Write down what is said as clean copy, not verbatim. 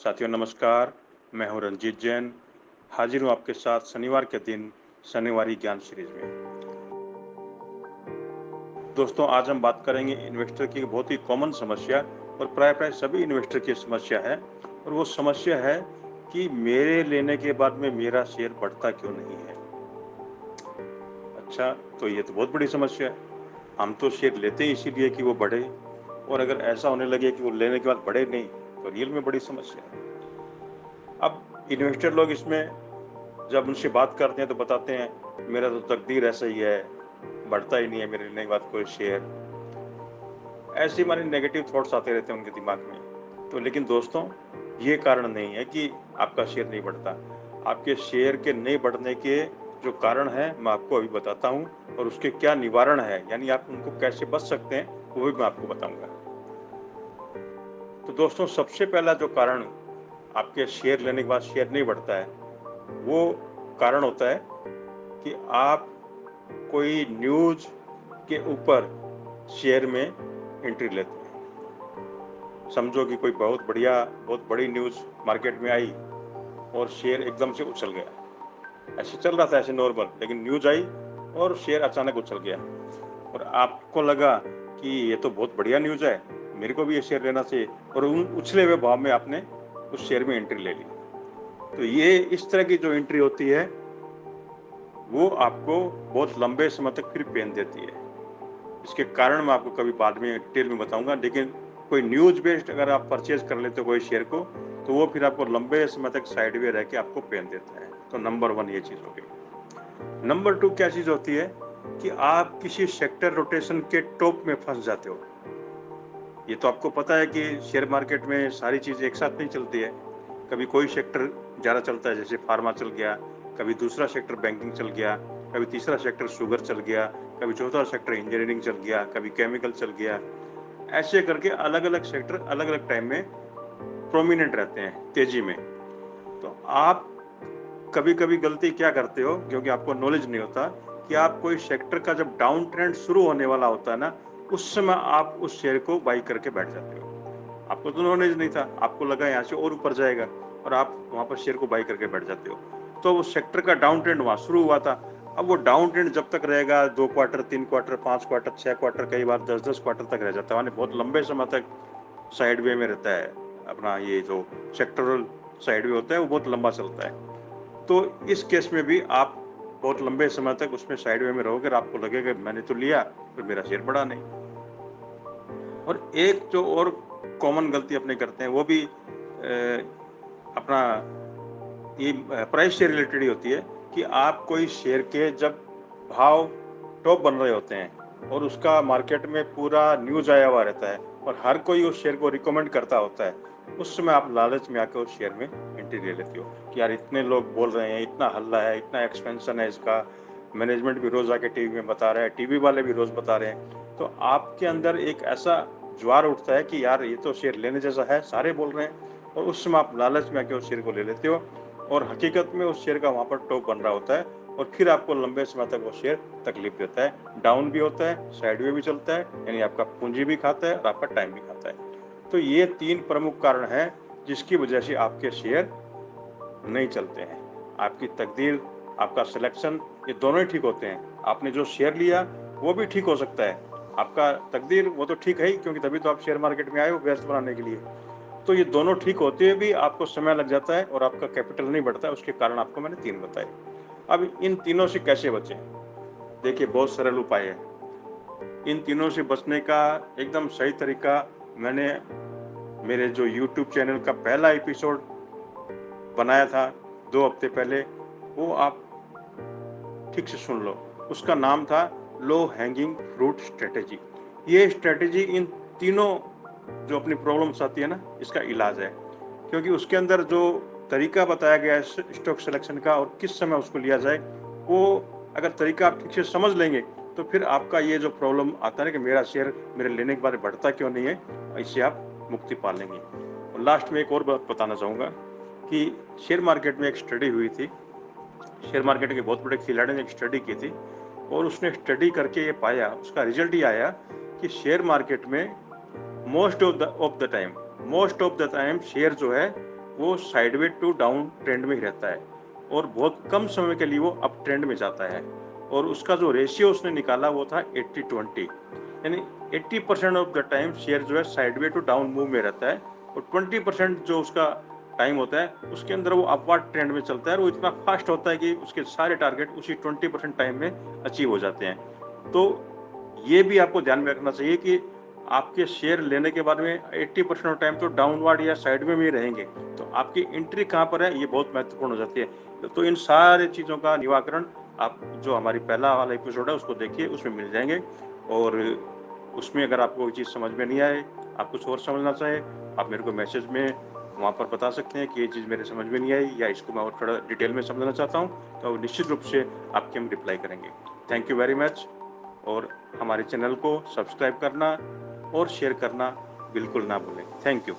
साथियों नमस्कार, मैं हूं रंजीत जैन। हाजिर हूं आपके साथ शनिवार के दिन शनिवारी ज्ञान सीरीज में। दोस्तों आज हम बात करेंगे इन्वेस्टर की बहुत ही कॉमन समस्या और प्राय सभी इन्वेस्टर की समस्या है, और वो समस्या है कि मेरे लेने के बाद में मेरा शेयर बढ़ता क्यों नहीं है। अच्छा, तो ये तो बहुत बड़ी समस्या है। हम तो शेयर लेते हैं इसीलिए कि वो बढ़े, और अगर ऐसा होने लगे कि वो लेने के बाद बढ़े नहीं तो रियल में बड़ी समस्या है। अब इन्वेस्टर लोग इसमें जब उनसे बात करते हैं तो बताते हैं मेरा तो तकदीर ऐसा ही है, बढ़ता ही नहीं है मेरे लेने के बाद कोई शेयर। ऐसे हमारे नेगेटिव थॉट्स आते रहते हैं उनके दिमाग में। तो लेकिन दोस्तों, ये कारण नहीं है कि आपका शेयर नहीं बढ़ता। आपके शेयर के नहीं बढ़ने के जो कारण है मैं आपको अभी बताता हूँ, और उसके क्या निवारण है, यानी आप उनको कैसे बच सकते हैं वो भी मैं आपको बताऊंगा। तो दोस्तों, सबसे पहला जो कारण आपके शेयर लेने के बाद शेयर नहीं बढ़ता है, वो कारण होता है कि आप कोई न्यूज के ऊपर शेयर में एंट्री लेते हैं। समझो कि कोई बहुत बड़ी न्यूज मार्केट में आई और शेयर एकदम से उछल गया। ऐसे चल रहा था ऐसे नॉर्मल, लेकिन न्यूज आई और शेयर अचानक उछल गया, और आपको लगा कि ये तो बहुत बढ़िया न्यूज है, मेरे को भी ये शेयर लेना चाहिए, और उन उछले हुए भाव में आपने उस शेयर में एंट्री ले ली। तो ये इस तरह की जो एंट्री होती है वो आपको बहुत लंबे समय तक फिर पेन देती है। इसके कारण मैं आपको कभी बाद में डिटेल में बताऊंगा, लेकिन कोई न्यूज बेस्ड अगर आप परचेज कर लेते हो कोई शेयर को, तो वो फिर आपको लंबे समय तक साइडवे रह के आपको पेन देता है। तो नंबर 1 ये चीज हो गई। नंबर 2 क्या चीज होती है कि आप किसी सेक्टर रोटेशन के टॉप में फंस जाते हो। ये तो आपको पता है कि शेयर मार्केट में सारी चीजें एक साथ नहीं चलती है। कभी कोई सेक्टर ज्यादा चलता है, जैसे फार्मा चल गया, कभी दूसरा सेक्टर बैंकिंग चल गया, कभी तीसरा सेक्टर शुगर चल गया, कभी चौथा सेक्टर इंजीनियरिंग चल गया, कभी केमिकल चल गया। ऐसे करके अलग अलग सेक्टर अलग अलग टाइम में प्रोमिनेंट रहते हैं तेजी में। तो आप कभी कभी गलती क्या करते हो, क्योंकि आपको नॉलेज नहीं होता, कि आप कोई सेक्टर का जब डाउन ट्रेंड शुरू होने वाला होता है ना, उस समय आप उस शेयर को बाई करके बैठ जाते हो। आपको तो नॉलेज नहीं था, आपको लगा यहाँ से और ऊपर जाएगा, और आप वहां पर शेयर को बाई करके बैठ जाते हो। तो वो सेक्टर का डाउन ट्रेंड वहां शुरू हुआ था। अब वो डाउन ट्रेंड जब तक रहेगा, 2 क्वार्टर, 3 क्वार्टर, 5 क्वार्टर, 6 क्वार्टर, कई बार 10-10 क्वार्टर तक रह जाता है, यानी बहुत लंबे समय तक साइड वे में रहता है। अपना ये जो सेक्टरल साइड वे होता है वो बहुत लंबा चलता है। तो इस केस में भी आप बहुत लंबे समय तक उसमें साइड वे में रहोगे, और आपको लगेगा मैंने तो लिया फिर मेरा शेयर बढ़ा नहीं। और एक जो और कॉमन गलती अपने करते हैं वो भी अपना ये प्राइस से रिलेटेड ही होती है, कि आप कोई शेयर के जब भाव टॉप बन रहे होते हैं और उसका मार्केट में पूरा न्यूज आया हुआ रहता है और हर कोई उस शेयर को रिकमेंड करता होता है, उस समय आप लालच में आकर उस शेयर में एंट्री ले लेते हो कि यार इतने लोग बोल रहे हैं, इतना हल्ला है, इतना एक्सपेंशन है इसका, मैनेजमेंट भी रोज आके टीवी में बता रहा है, टीवी वाले भी रोज बता रहे हैं। तो आपके अंदर एक ऐसा ज्वार उठता है कि यार ये तो शेयर लेने जैसा है, सारे बोल रहे हैं, और उस समय आप लालच में आके उस शेयर को ले लेते हो, और हकीकत में उस शेयर का वहां पर टॉप बन रहा होता है, और फिर आपको लंबे समय तक वो शेयर तकलीफ देता है, डाउन भी होता है, साइडवे भी चलता है, यानी आपका पूंजी भी खाता है और आपका टाइम भी खाता है। तो ये 3 प्रमुख कारण हैं जिसकी वजह से आपके शेयर नहीं चलते हैं। आपकी तकदीर, आपका सिलेक्शन, ये दोनों ही ठीक होते हैं। आपने जो शेयर लिया वो भी ठीक हो सकता है, आपका तकदीर वो तो ठीक है ही, क्योंकि तभी तो आप शेयर मार्केट में आए हो व्यस्त बनाने के लिए। तो ये दोनों ठीक होते हुए भी आपको समय लग जाता है और आपका कैपिटल नहीं बढ़ता है। उसके कारण आपको मैंने 3 बताए। अब इन तीनों से कैसे बचें? देखिए, बहुत सरल उपाय है। इन तीनों से बचने का एकदम सही तरीका मैंने मेरे जो YouTube चैनल का पहला एपिसोड बनाया था 2 हफ्ते पहले, वो आप ठीक से सुन लो। उसका नाम था लो हैंगिंग फ्रूट स्ट्रेटेजी। ये स्ट्रेटेजी इन तीनों जो अपनी प्रॉब्लम्स आती है ना, इसका इलाज है, क्योंकि उसके अंदर जो तरीका बताया गया है स्टॉक सिलेक्शन का और किस समय उसको लिया जाए, वो अगर तरीका आप ठीक से समझ लेंगे तो फिर आपका ये जो प्रॉब्लम आता है कि मेरा शेयर मेरे लेने के बाद बढ़ता क्यों नहीं है, इससे आप मुक्ति पा लेंगे। और लास्ट में एक और बात बताना चाहूँगा कि शेयर मार्केट में एक स्टडी हुई थी। शेयर मार्केट के बहुत बड़े खिलाड़ी ने एक स्टडी की थी, और उसने स्टडी करके ये पाया, उसका रिजल्ट ये आया कि शेयर मार्केट में most of the time share जो है वो साइडवे टू डाउन ट्रेंड में ही रहता है और बहुत कम समय के लिए वो अप ट्रेंड में जाता है। और उसका जो रेशियो उसने निकाला वो था 80-20, यानी 80% ऑफ द टाइम शेयर जो है साइडवे टू डाउन मूव में रहता है और 20% जो उसका टाइम होता है उसके अंदर वो अपवर्ड ट्रेंड में चलता है और वो इतना फास्ट होता है कि उसके सारे टारगेट उसी 20% टाइम में अचीव हो जाते हैं। तो ये भी आपको ध्यान में रखना चाहिए कि आपके शेयर लेने के बाद में 80% ऑफ टाइम तो डाउनवर्ड या साइड में ही रहेंगे, तो आपकी एंट्री कहाँ पर है ये बहुत महत्वपूर्ण हो जाती है। तो इन सारी चीज़ों का निवारण आप जो हमारी पहला वाला एपिसोड है उसको देखिए, उसमें मिल जाएंगे। और उसमें अगर आपको कोई चीज़ समझ में नहीं आए, आप कुछ और समझना चाहे, आप मेरे को मैसेज में वहाँ पर बता सकते हैं कि ये चीज़ मेरे समझ में नहीं आई या इसको मैं और थोड़ा डिटेल में समझना चाहता हूँ, तो निश्चित रूप से आपके हम रिप्लाई करेंगे। Thank you very much. और हमारे चैनल को सब्सक्राइब करना और शेयर करना बिल्कुल ना भूलें। Thank you.